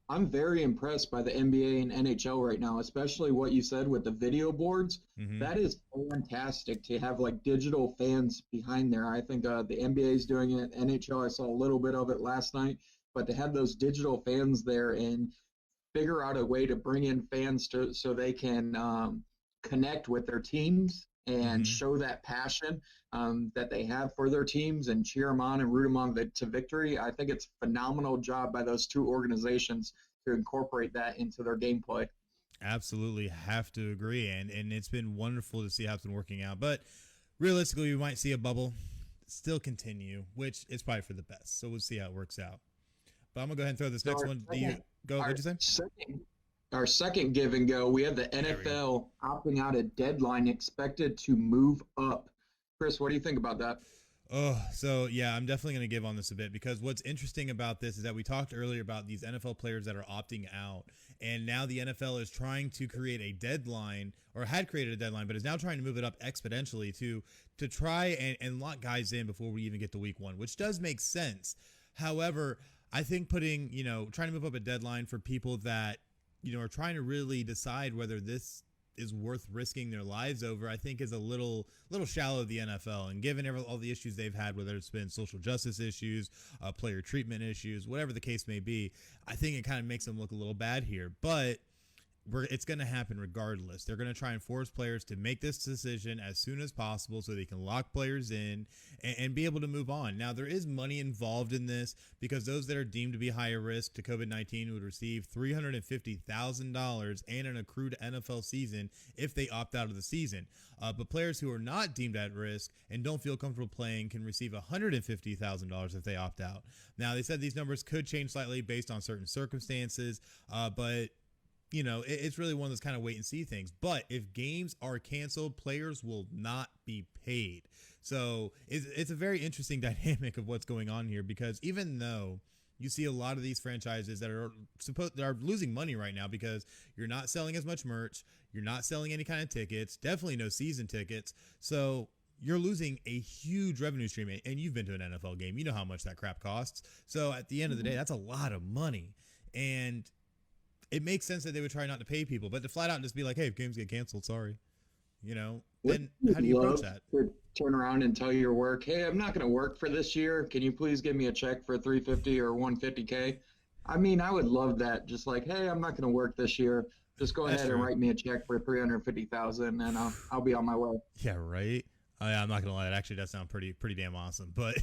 I'm very impressed by the NBA and NHL right now, especially what you said with the video boards. Mm-hmm. That is fantastic to have like digital fans behind there. I think the NBA is doing it. NHL, I saw a little bit of it last night, but to have those digital fans there and figure out a way to bring in fans so they can connect with their teams and show that passion that they have for their teams and cheer them on and root them on to victory. I think it's a phenomenal job by those two organizations to incorporate that into their gameplay. Absolutely have to agree. And it's been wonderful to see how it's been working out. But realistically, we might see a bubble still continue, which is probably for the best. So we'll see how it works out. But I'm going to go ahead and throw this next one. What'd you say? Our second give and go, we have the NFL opting out a deadline expected to move up. Chris, what do you think about that? Oh, so yeah, I'm definitely going to give on this a bit because what's interesting about this is that we talked earlier about these NFL players that are opting out, and now the NFL is trying to create a deadline, or had created a deadline, but is now trying to move it up exponentially to try and lock guys in before we even get to week one, which does make sense. However, I think trying to move up a deadline for people that are trying to really decide whether this is worth risking their lives over, I think is a little shallow of the NFL. And given all the issues they've had, whether it's been social justice issues, player treatment issues, whatever the case may be, I think it kind of makes them look a little bad here. But it's going to happen regardless. They're going to try and force players to make this decision as soon as possible so they can lock players in and be able to move on. Now, there is money involved in this because those that are deemed to be higher risk to COVID-19 would receive $350,000 and an accrued NFL season if they opt out of the season. But players who are not deemed at risk and don't feel comfortable playing can receive $150,000 if they opt out. Now, they said these numbers could change slightly based on certain circumstances, but it's really one of those kind of wait and see things. But if games are canceled, players will not be paid. So it's a very interesting dynamic of what's going on here, because even though you see a lot of these franchises that are losing money right now because you're not selling as much merch, you're not selling any kind of tickets, definitely no season tickets. So you're losing a huge revenue stream, and you've been to an NFL game. You know how much that crap costs. So at the end of the day, that's a lot of money. And it makes sense that they would try not to pay people, but to flat out just be like, hey, if games get canceled, sorry. Then how do you approach that? Turn around and tell your work, hey, I'm not going to work for this year. Can you please give me a check for $350 or $150K? I mean, I would love that. Just like, hey, I'm not going to work this year. Just go ahead and write me a check for $350,000, and I'll be on my way. Yeah, right. I'm not gonna lie, that actually does sound pretty damn awesome. But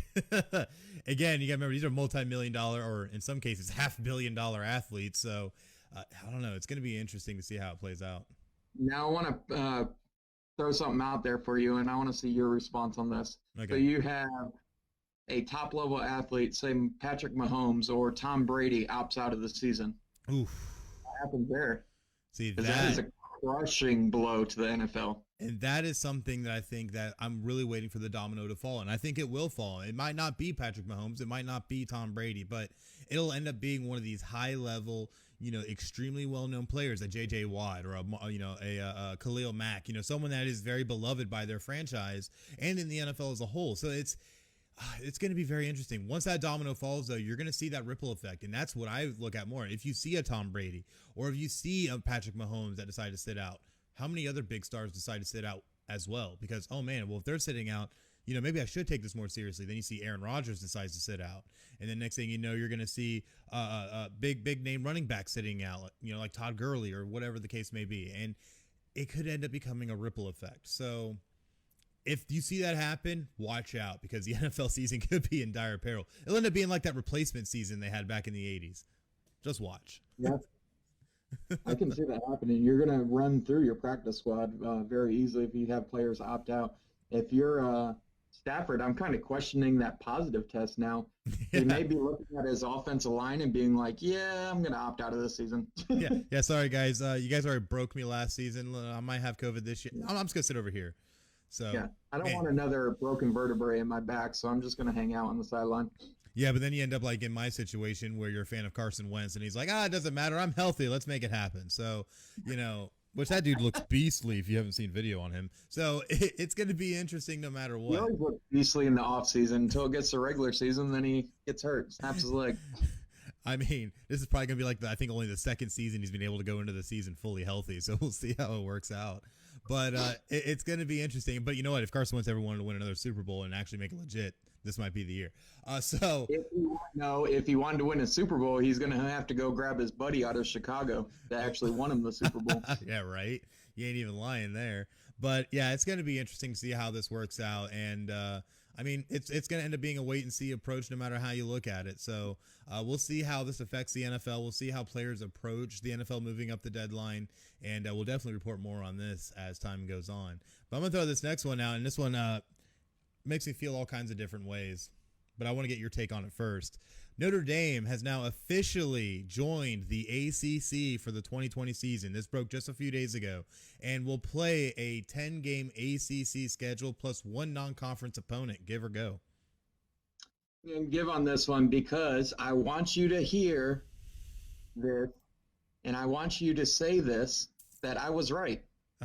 again, you gotta remember, these are multi-million-dollar, or in some cases $500 million athletes. So I don't know. It's gonna be interesting to see how it plays out. Now I want to throw something out there for you, and I want to see your response on this. Okay. So you have a top-level athlete, say Patrick Mahomes or Tom Brady, opts out of the season. Oof. What happens there? See, that is a crushing blow to the NFL. And that is something that I think that I'm really waiting for the domino to fall. And I think it will fall. It might not be Patrick Mahomes. It might not be Tom Brady, but it'll end up being one of these high level, extremely well-known players, a J.J. Watt or a Khalil Mack, someone that is very beloved by their franchise and in the NFL as a whole. So it's going to be very interesting. Once that domino falls, though, you're going to see that ripple effect. And that's what I look at more. If you see a Tom Brady or if you see a Patrick Mahomes that decide to sit out, how many other big stars decide to sit out as well? Because, oh man, well, if they're sitting out, maybe I should take this more seriously. Then you see Aaron Rodgers decides to sit out. And then next thing you know, you're going to see big name running back sitting out, like Todd Gurley or whatever the case may be. And it could end up becoming a ripple effect. So if you see that happen, watch out, because the NFL season could be in dire peril. It'll end up being like that replacement season they had back in the 80s. Just watch. Yeah. I can see that happening. You're going to run through your practice squad very easily if you have players opt out. If you're Stafford, I'm kind of questioning that positive test now. Yeah. He may be looking at his offensive line and being like, yeah, I'm going to opt out of this season. Yeah. Sorry, guys. You guys already broke me last season. I might have COVID this year. I'm just going to sit over here. So yeah, I don't want another broken vertebrae in my back, so I'm just going to hang out on the sideline. Yeah, but then you end up like in my situation where you're a fan of Carson Wentz and he's like, it doesn't matter. I'm healthy. Let's make it happen. So, which that dude looks beastly if you haven't seen video on him. So it's going to be interesting no matter what. He always looks beastly in the offseason until it gets to regular season. Then he gets hurt, snaps his leg. I mean, this is probably going to be like, I think only the second season he's been able to go into the season fully healthy. So we'll see how it works out. But it's going to be interesting. But you know what? If Carson Wentz ever wanted to win another Super Bowl and actually make it legit, this might be the year. If he wanted to win a Super Bowl, he's going to have to go grab his buddy out of Chicago that actually won him the Super Bowl. Yeah, right. You ain't even lying there. But yeah, it's going to be interesting to see how this works out. And I mean, it's going to end up being a wait and see approach no matter how you look at it. So we'll see how this affects the NFL. We'll see how players approach the NFL moving up the deadline. And we'll definitely report more on this as time goes on. But I'm going to throw this next one out. And this one makes me feel all kinds of different ways. But I want to get your take on it first. Notre Dame has now officially joined the ACC for the 2020 season. This broke just a few days ago, and will play a 10-game ACC schedule plus one non-conference opponent. Give or go? And give on this one, because I want you to hear this, and I want you to say this, that I was right.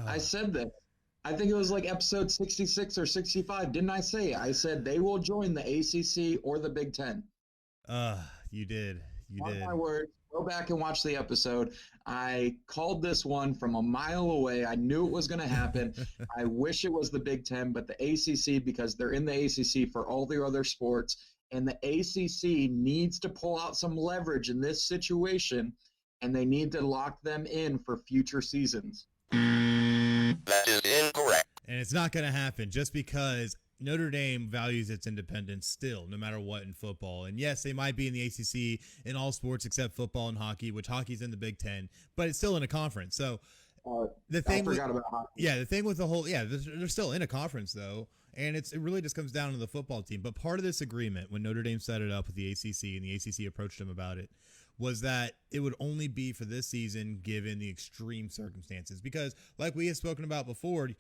I said this. I think it was like episode 66 or 65. Didn't I say? I said they will join the ACC or the Big Ten. You did. On my word, go back and watch the episode. I called this one from a mile away. I knew it was going to happen. I wish it was the Big Ten, but the ACC, because they're in the ACC for all the other sports, and the ACC needs to pull out some leverage in this situation and they need to lock them in for future seasons. That is incorrect. And it's not going to happen just because Notre Dame values its independence still, no matter what in football. And yes, they might be in the ACC in all sports except football and hockey, which hockey's in the Big Ten, but it's still in a conference. So the thing I forgot about hockey. Yeah, the thing with the whole, they're still in a conference though. And it really just comes down to the football team. But part of this agreement, when Notre Dame set it up with the ACC and the ACC approached them about it, was that it would only be for this season given the extreme circumstances. Because like we have spoken about before,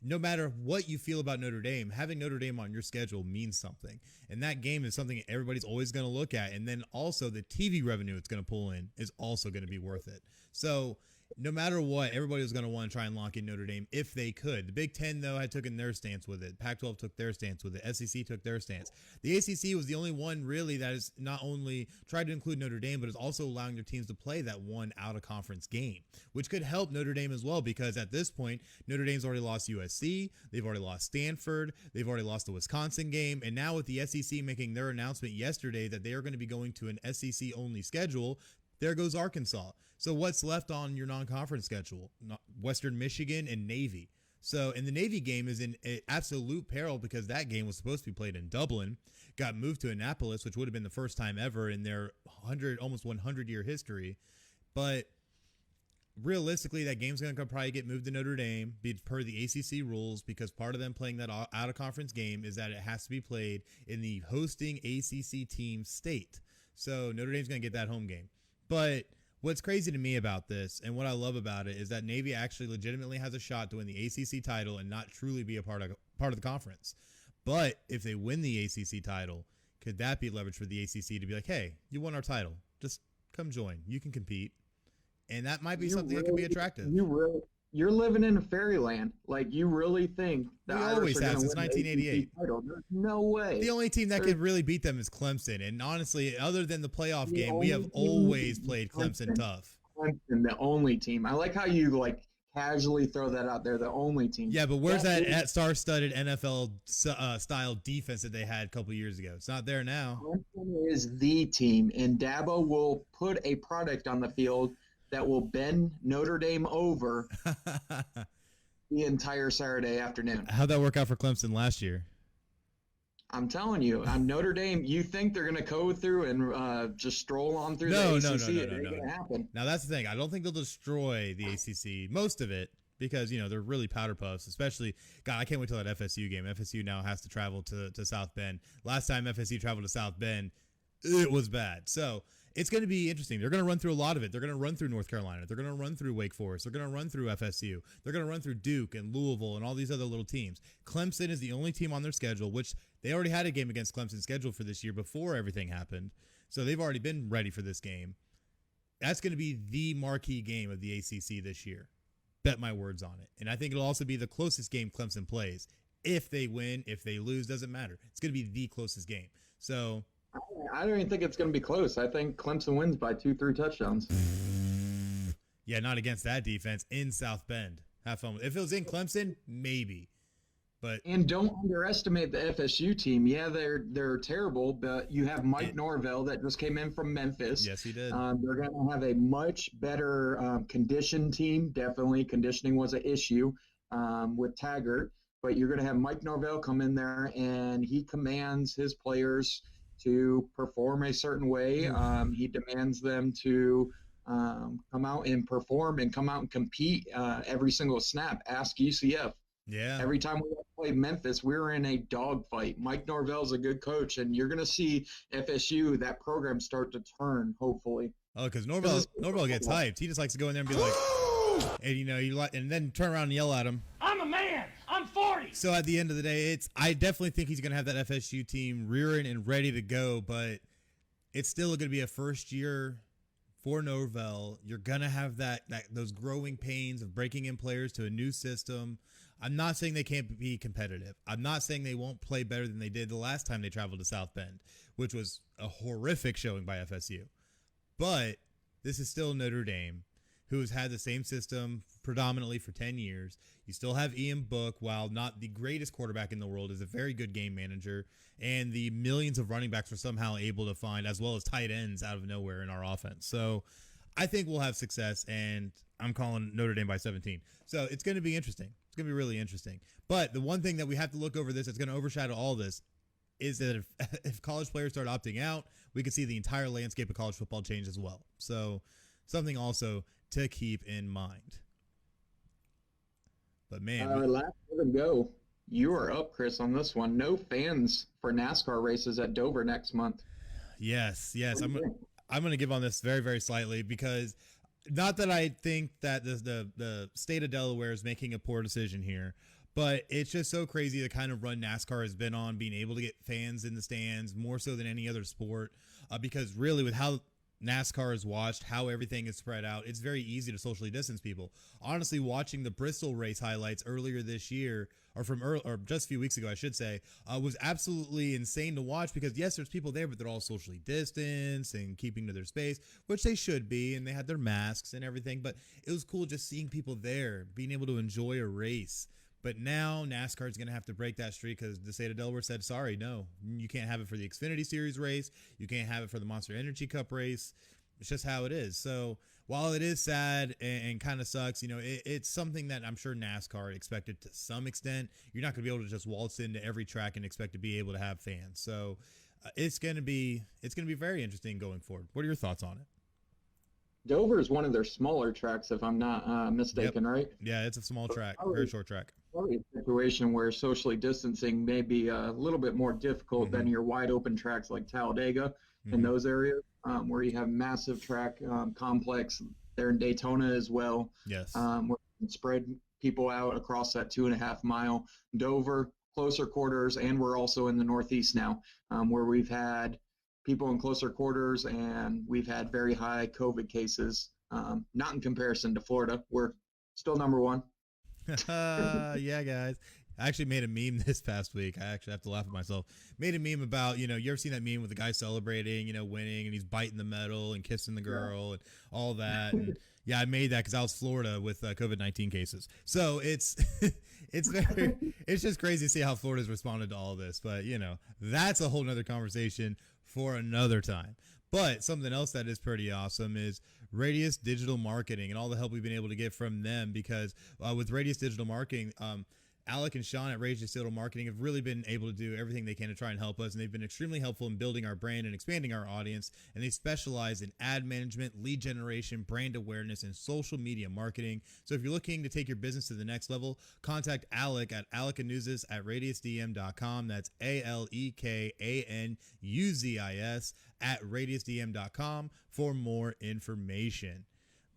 no matter what you feel about Notre Dame, having Notre Dame on your schedule means something. And that game is something everybody's always going to look at. And then also the TV revenue it's going to pull in is also going to be worth it. So no matter what, everybody was going to want to try and lock in Notre Dame if they could. The Big Ten, though, had taken their stance with it. Pac-12 took their stance with it. SEC took their stance. The ACC was the only one, really, that has not only tried to include Notre Dame, but is also allowing their teams to play that one out-of-conference game, which could help Notre Dame as well, because at this point, Notre Dame's already lost USC. They've already lost Stanford. They've already lost the Wisconsin game. And now with the SEC making their announcement yesterday that they are going to be going to an SEC-only schedule, there goes Arkansas. So what's left on your non-conference schedule? Western Michigan and Navy. So, and the Navy game is in absolute peril because that game was supposed to be played in Dublin, got moved to Annapolis, which would have been the first time ever in their almost 100-year history. But realistically, that game's going to probably get moved to Notre Dame per the ACC rules, because part of them playing that out-of-conference game is that it has to be played in the hosting ACC team state. So Notre Dame's going to get that home game. But what's crazy to me about this, and what I love about it, is that Navy actually legitimately has a shot to win the ACC title and not truly be a part of the conference. But if they win the ACC title, could that be leverage for the ACC to be like, hey, you won our title, just come join, you can compete? And that might be something that could be attractive. You're living in a fairyland. Like, you really think that we always have since 1988. There's no way. The only team that could really beat them is Clemson. And honestly, other than the playoff game, we have always played Clemson tough. Clemson, the only team. I like how you casually throw that out there. The only team. Yeah, but where's that star-studded NFL style defense that they had a couple years ago? It's not there now. Clemson is the team, and Dabo will put a product on the field that will bend Notre Dame over the entire Saturday afternoon. How'd that work out for Clemson last year? I'm telling you, on Notre Dame, you think they're going to go through and just stroll on through the ACC? It ain't going to happen. Now, that's the thing. I don't think they'll destroy the ACC, most of it, because, they're really powder puffs, especially, God, I can't wait till that FSU game. FSU now has to travel to South Bend. Last time FSU traveled to South Bend, it was bad. So it's going to be interesting. They're going to run through a lot of it. They're going to run through North Carolina. They're going to run through Wake Forest. They're going to run through FSU. They're going to run through Duke and Louisville and all these other little teams. Clemson is the only team on their schedule, which they already had a game against Clemson scheduled for this year before everything happened. So they've already been ready for this game. That's going to be the marquee game of the ACC this year. Bet my words on it. And I think it'll also be the closest game Clemson plays. If they win, if they lose, doesn't matter. It's going to be the closest game. So I don't even think it's going to be close. I think Clemson wins by 2-3 touchdowns. Yeah, not against that defense in South Bend. Have fun with it. If it was in Clemson, maybe. And don't underestimate the FSU team. Yeah, they're terrible, but you have Mike Norvell that just came in from Memphis. Yes, he did. They're going to have a much better conditioned team. Definitely, conditioning was an issue with Taggart. But you're going to have Mike Norvell come in there, and he commands his players to perform a certain way. He demands them to come out and perform and come out and compete every single snap. Ask UCF. Yeah. Every time we played Memphis, we were in a dogfight. Mike Norvell's a good coach, and you're going to see FSU, that program, start to turn, hopefully. Oh, because Norvell gets hyped. He just likes to go in there and be like, and and then turn around and yell at him. I'm a man. I'm 40. So at the end of the day, I definitely think he's going to have that FSU team rearing and ready to go, but it's still going to be a first year for Norvell. You're going to have those growing pains of breaking in players to a new system. I'm not saying they can't be competitive. I'm not saying they won't play better than they did the last time they traveled to South Bend, which was a horrific showing by FSU. But this is still Notre Dame, who has had the same system predominantly for 10 years. You still have Ian Book, while not the greatest quarterback in the world, is a very good game manager, and the millions of running backs are somehow able to find, as well as tight ends out of nowhere in our offense. So I think we'll have success, and I'm calling Notre Dame by 17. So it's going to be interesting. It's going to be really interesting. But the one thing that we have to look over this that's going to overshadow all this is that if college players start opting out, we could see the entire landscape of college football change as well. So something also to keep in mind. But man, last one to go. You are up, Chris, on this one. No fans for NASCAR races at Dover next month. Yes. I'm going to give on this very, very slightly because not that I think that the state of Delaware is making a poor decision here, but it's just so crazy the kind of run NASCAR has been on, being able to get fans in the stands more so than any other sport. Because really, with how NASCAR is watched, how everything is spread out, it's very easy to socially distance people. Honestly, watching the Bristol race highlights earlier this year, or just a few weeks ago, I should say, was absolutely insane to watch because, yes, there's people there, but they're all socially distanced and keeping to their space, which they should be, and they had their masks and everything. But it was cool just seeing people there, being able to enjoy a race. But now NASCAR is going to have to break that streak because the state of Delaware said, sorry, no, you can't have it for the Xfinity Series race. You can't have it for the Monster Energy Cup race. It's just how it is. So while it is sad and kind of sucks, it's something that I'm sure NASCAR expected to some extent. You're not going to be able to just waltz into every track and expect to be able to have fans. So it's going to be very interesting going forward. What are your thoughts on it? Dover is one of their smaller tracks, if I'm not mistaken, Yep. right? Yeah, it's a small track, very short track. Probably a situation where socially distancing may be a little bit more difficult than your wide open tracks like Talladega and those areas where you have massive track complex there in Daytona as well. Yes. Where you can spread people out across that 2.5 mile. Dover, closer quarters, and we're also in the Northeast now where we've had people in closer quarters and we've had very high COVID cases, not in comparison to Florida. We're still number one. Yeah, guys. I actually made a meme this past week. I actually have to laugh at myself. Made a meme about, you ever seen that meme with the guy celebrating, winning, and he's biting the medal and kissing the girl and all that. And yeah, I made that because I was Florida with COVID-19 cases. So it's it's just crazy to see how Florida's responded to all this. But, that's a whole nother conversation for another time. But something else that is pretty awesome is Radius Digital Marketing and all the help we've been able to get from them because with Radius Digital Marketing, Alec and Sean at Radius Digital Marketing have really been able to do everything they can to try and help us, and they've been extremely helpful in building our brand and expanding our audience, and they specialize in ad management, lead generation, brand awareness, and social media marketing. So if you're looking to take your business to the next level, contact Alec at alekanuzis@radiusdm.com. That's ALEKANUZIS at radiusdm.com for more information.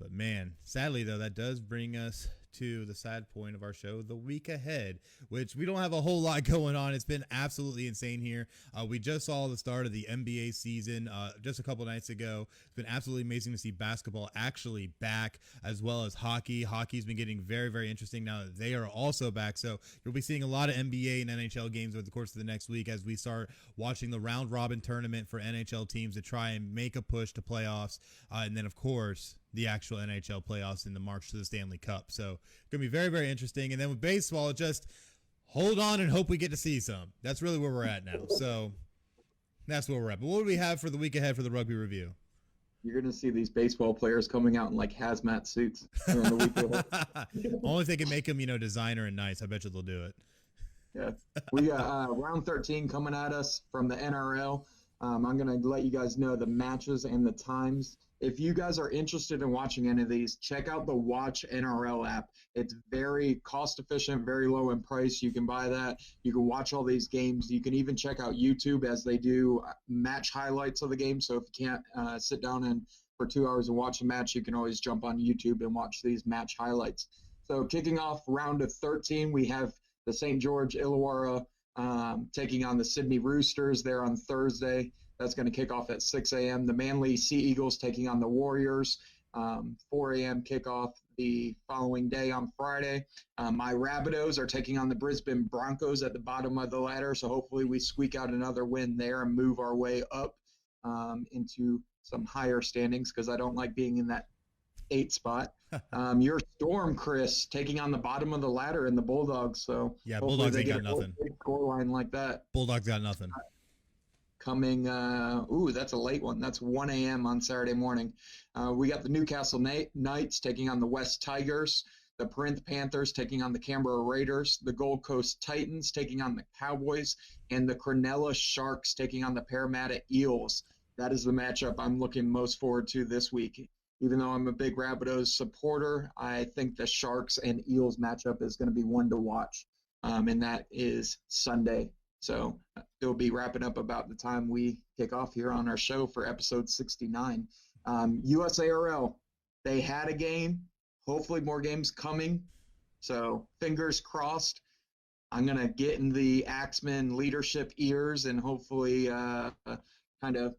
But man, sadly though, that does bring us to the sad point of our show, the week ahead, which we don't have a whole lot going on. It's been absolutely insane here. We just saw the start of the NBA season just a couple nights ago. It's been absolutely amazing to see basketball actually back, as well as hockey. Hockey's been getting very, very interesting now that they are also back. So you'll be seeing a lot of NBA and NHL games over the course of the next week as we start watching the round robin tournament for NHL teams to try and make a push to playoffs. And then, of course, the actual NHL playoffs in the March to the Stanley Cup. So going to be very, very interesting. And then with baseball, just hold on and hope we get to see some. That's really where we're at now. So that's where we're at. But what do we have for the week ahead for the rugby review? You're going to see these baseball players coming out in like hazmat suits. The week ahead. Only if they can make them, designer and nice. I bet you they'll do it. Yeah. We got round 13 coming at us from the NRL. I'm going to let you guys know the matches and the times. If you guys are interested in watching any of these, check out the Watch NRL app. It's very cost efficient, very low in price. You can buy that. You can watch all these games. You can even check out YouTube as they do match highlights of the game. So if you can't sit down and for 2 hours and watch a match, you can always jump on YouTube and watch these match highlights. So kicking off round of 13, we have the St. George Illawarra taking on the Sydney Roosters there on Thursday. That's going to kick off at 6 a.m. The Manly Sea Eagles taking on the Warriors. 4 a.m. kickoff the following day on Friday. My Rabbitohs are taking on the Brisbane Broncos at the bottom of the ladder, so hopefully we squeak out another win there and move our way up into some higher standings because I don't like being in that 8 spot. Your Storm, Chris, taking on the bottom of the ladder in the Bulldogs. So yeah, Bulldogs ain't got a nothing. Score line like that. Bulldogs got nothing. coming. That's a late one. That's 1 a.m. on Saturday morning. We got the Newcastle Knights taking on the West Tigers, the Corinth Panthers taking on the Canberra Raiders, the Gold Coast Titans taking on the Cowboys, and the Cronulla Sharks taking on the Parramatta Eels. That is the matchup I'm looking most forward to this week. Even though I'm a big Rabbitohs supporter, I think the Sharks and Eels matchup is going to be one to watch, and that is Sunday. So it'll be wrapping up about the time we kick off here on our show for episode 69. USARL, they had a game. Hopefully more games coming. So fingers crossed. I'm going to get in the Axeman leadership ears and hopefully kind of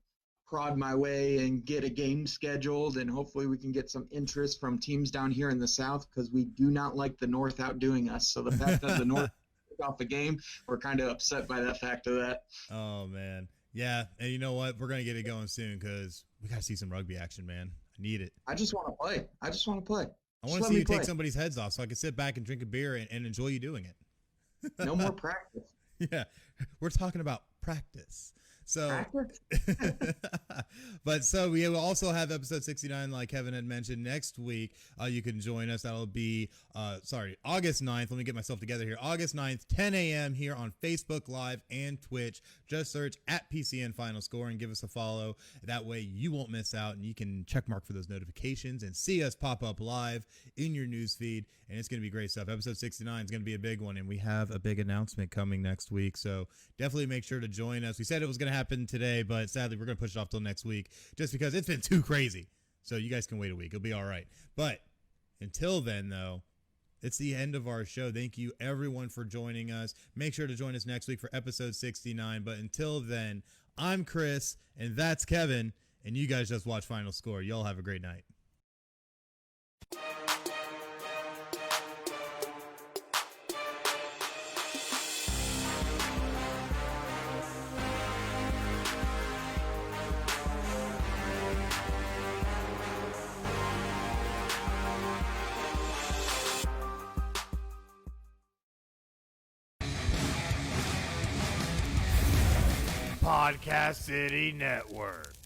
prod my way and get a game scheduled, and hopefully we can get some interest from teams down here in the South, because we do not like the North outdoing us. So the fact that the North took off the game, we're kind of upset by that fact of that. Oh, man. Yeah, and you know what? We're going to get it going soon because we got to see some rugby action, man. I need it. I just want to play. I want to see you take somebody's heads off so I can sit back and drink a beer and enjoy you doing it. No more practice. Yeah, we're talking about practice. So, but so we will also have episode 69, like Kevin had mentioned, next week. You can join us. That'll be, August 9th. Let me get myself together here. August 9th, 10 a.m. here on Facebook Live and Twitch. Just search at PCN Final Score and give us a follow. That way you won't miss out, and you can check mark for those notifications and see us pop up live in your news feed. And it's going to be great stuff. Episode 69 is going to be a big one, and we have a big announcement coming next week. So definitely make sure to join us. We said it was going to happen today, but sadly we're going to push it off till next week just because it's been too crazy. So you guys can wait a week. It'll be all right. But until then, though, it's the end of our show. Thank you, everyone, for joining us. Make sure to join us next week for episode 69. But until then, I'm Chris, and that's Kevin, and you guys just watch Final Score. Y'all have a great night. Podcast City Network.